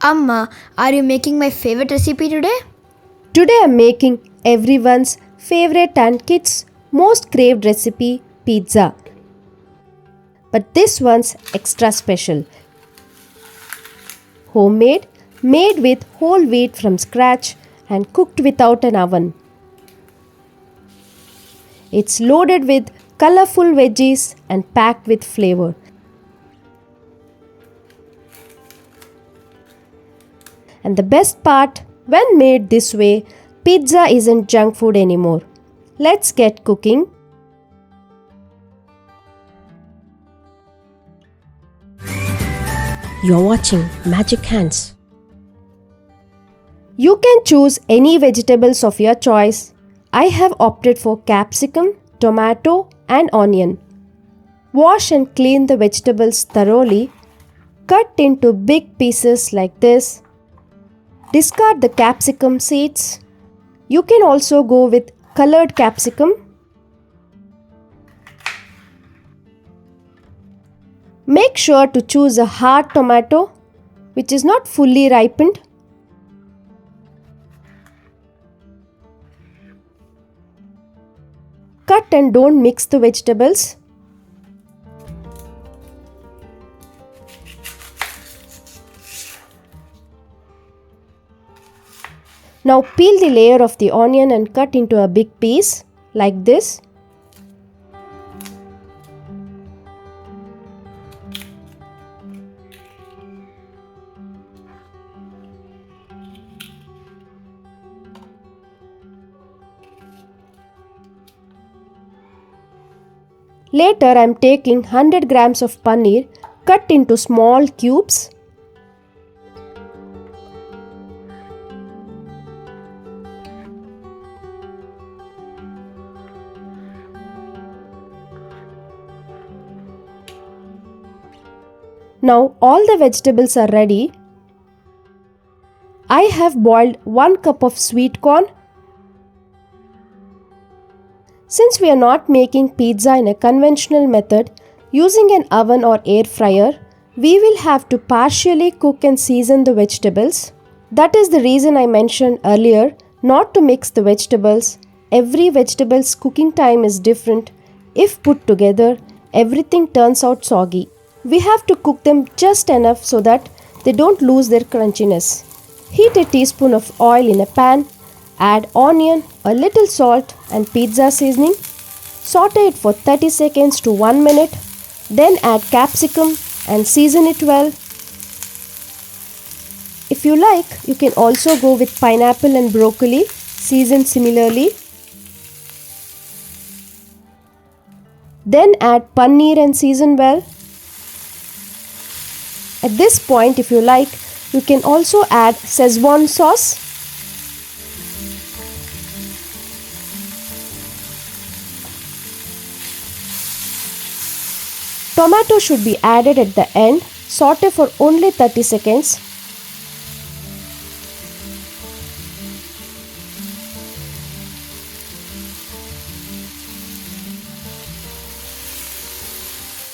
Amma, are you making my favorite recipe today? Today I'm making everyone's favorite and kids' most craved recipe, pizza. But this one's extra special. Homemade, made with whole wheat from scratch and cooked without an oven. It's loaded with colourful veggies and packed with flavor. And the best part, when made this way, pizza isn't junk food anymore. Let's get cooking. You're watching Magic Hands. You can choose any vegetables of your choice. I have opted for capsicum, tomato and onion. Wash and clean the vegetables thoroughly. Cut into big pieces like this. Discard the capsicum seeds. You can also go with colored capsicum. Make sure to choose a hard tomato which is not fully ripened. Cut and don't mix the vegetables. Now peel the layer of the onion and cut into a big piece like this. Later I am taking 100 grams of paneer cut into small cubes. Now all the vegetables are ready. I have boiled 1 cup of sweet corn. Since we are not making pizza in a conventional method using an oven or air fryer, we will have to partially cook and season the vegetables. That is the reason I mentioned earlier not to mix the vegetables. Every vegetable's cooking time is different. If put together, everything turns out soggy. We have to cook them just enough so that they don't lose their crunchiness. Heat a teaspoon of oil in a pan. Add onion, a little salt and pizza seasoning. Saute it for 30 seconds to 1 minute. Then add capsicum and season it well. If you like, you can also go with pineapple and broccoli, seasoned similarly. Then add paneer and season well. At this point, if you like, you can also add Szechuan sauce. Tomato should be added at the end. Saute for only 30 seconds.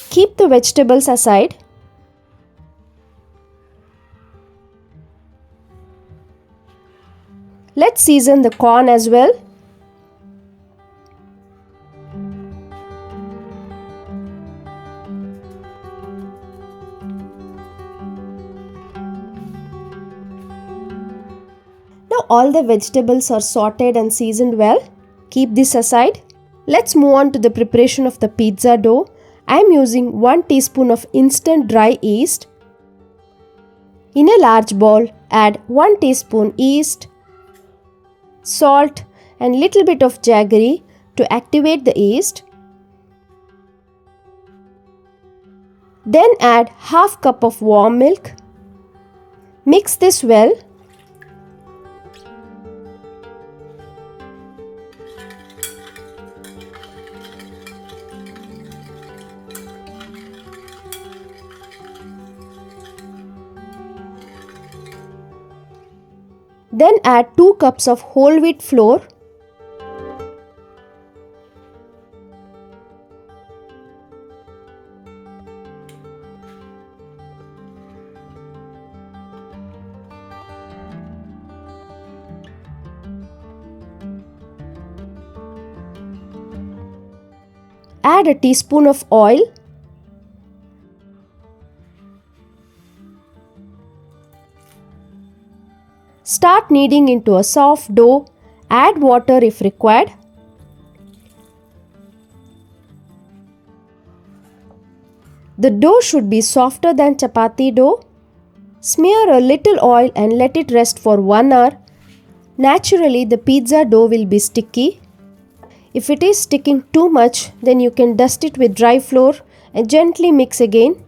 Keep the vegetables aside. Let's season the corn as well. Now all the vegetables are sauteed and seasoned well. Keep this aside. Let's move on to the preparation of the pizza dough. I am using 1 teaspoon of instant dry yeast. In a large bowl, add 1 teaspoon yeast, salt and little bit of jaggery to activate the yeast. Then add half cup of warm milk. Mix this well. Then add 2 cups of whole wheat flour. Add a teaspoon of oil. Start kneading into a soft dough. Add water if required. The dough should be softer than chapati dough. Smear a little oil and let it rest for 1 hour. Naturally, the pizza dough will be sticky. If it is sticking too much, then you can dust it with dry flour and gently mix again.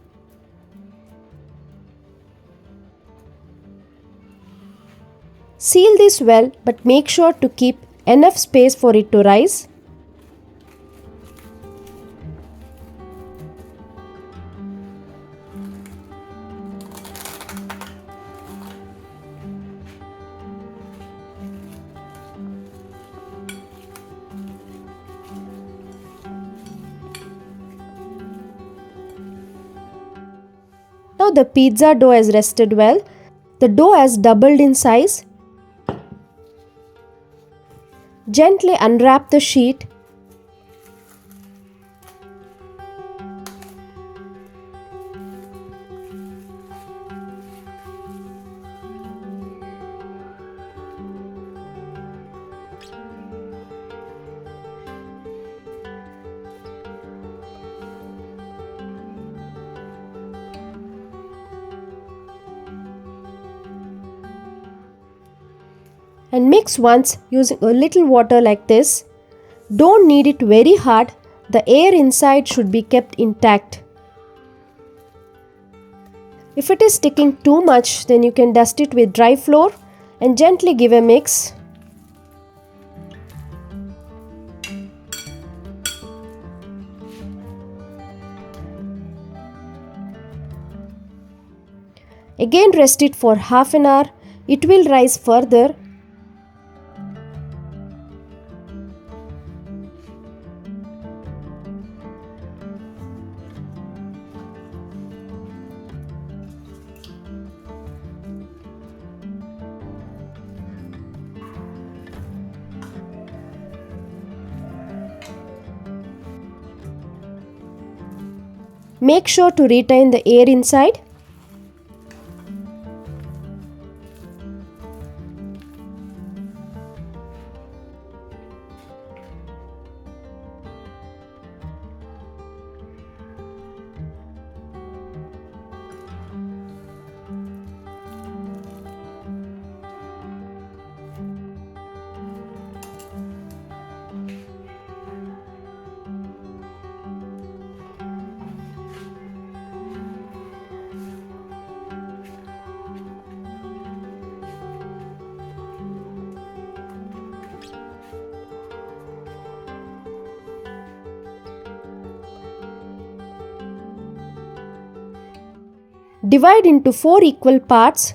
Seal this well, but make sure to keep enough space for it to rise. Now the pizza dough has rested well. The dough has doubled in size. Gently unwrap the sheet. And mix once using a little water like this. Don't knead it very hard. The air inside should be kept intact. If it is sticking too much, then you can dust it with dry flour and gently give a mix. Again rest it for half an hour. It will rise further. Make sure to retain the air inside. Divide into 4 equal parts.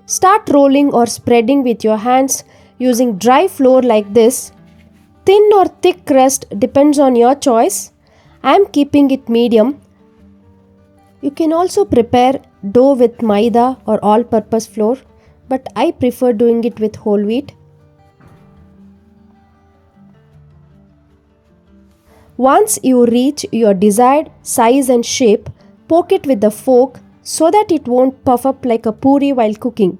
Start rolling or spreading with your hands using dry flour like this. Thin or thick crust depends on your choice. I am keeping it medium. You can also prepare dough with maida or all-purpose flour, but I prefer doing it with whole wheat. Once you reach your desired size and shape, poke it with a fork so that it won't puff up like a puri while cooking.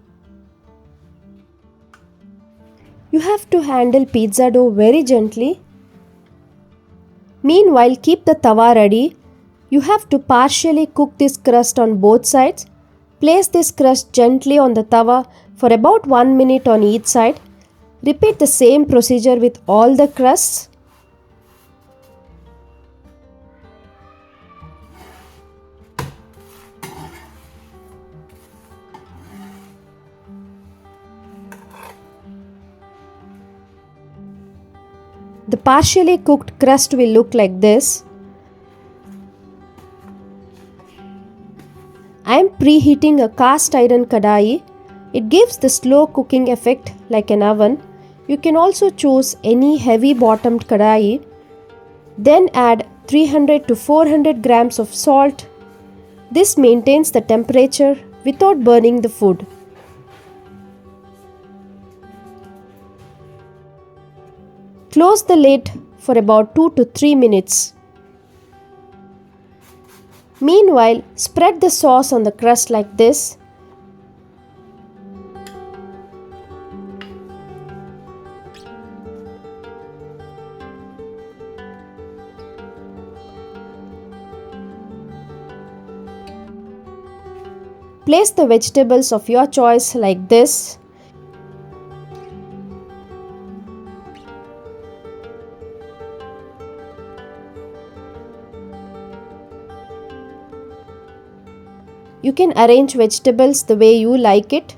You have to handle pizza dough very gently. Meanwhile, keep the tawa ready. You have to partially cook this crust on both sides. Place this crust gently on the tawa for about 1 minute on each side. Repeat the same procedure with all the crusts. The partially cooked crust will look like this. I am preheating a cast iron kadai. It gives the slow cooking effect like an oven. You can also choose any heavy bottomed kadai. Then add 300 to 400 grams of salt. This maintains the temperature without burning the food. Close the lid for about 2 to 3 minutes. Meanwhile, spread the sauce on the crust like this. Place the vegetables of your choice like this. You can arrange vegetables the way you like it.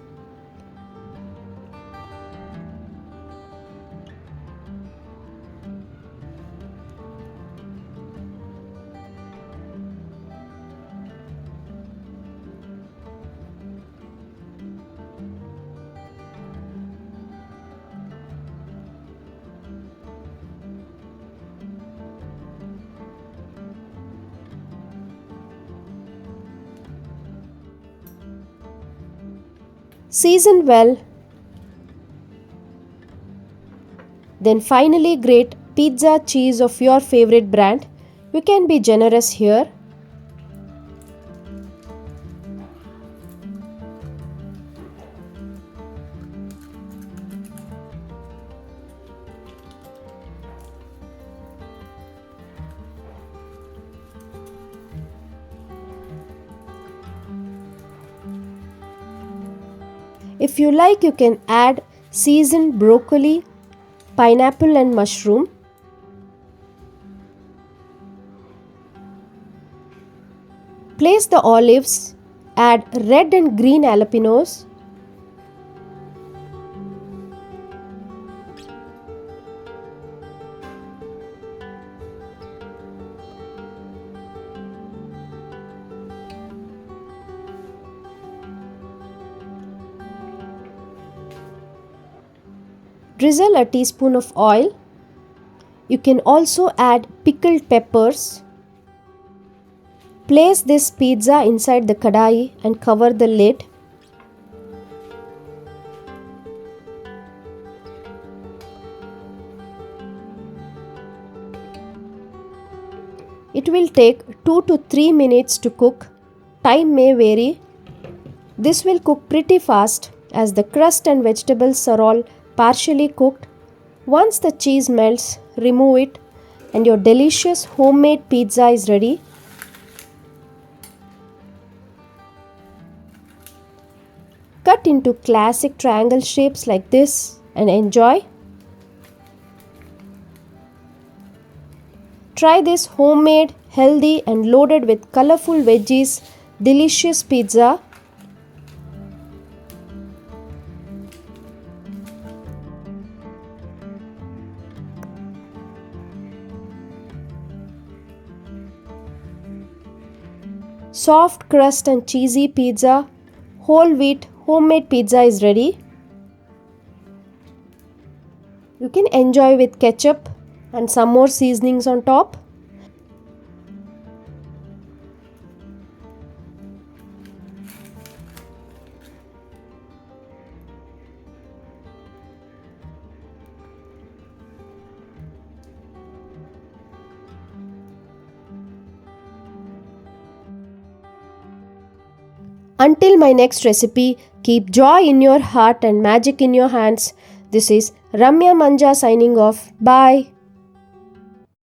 Season well. Then finally grate pizza cheese of your favorite brand. You can be generous here. If you like, you can add seasoned broccoli, pineapple and mushroom. Place the olives, add red and green jalapenos. Drizzle a teaspoon of oil. You can also add pickled peppers. Place this pizza inside the kadai and cover the lid. It will take 2 to 3 minutes to cook. Time may vary. This will cook pretty fast as the crust and vegetables are all partially cooked. Once the cheese melts, remove it and your delicious homemade pizza is ready. Cut into classic triangle shapes like this and enjoy. Try this homemade, healthy and loaded with colourful veggies, delicious pizza. Soft crust and cheesy pizza, whole wheat homemade pizza is ready. You can enjoy with ketchup and some more seasonings on top. Until my next recipe, keep joy in your heart and magic in your hands. This is Ramya Manja signing off. Bye.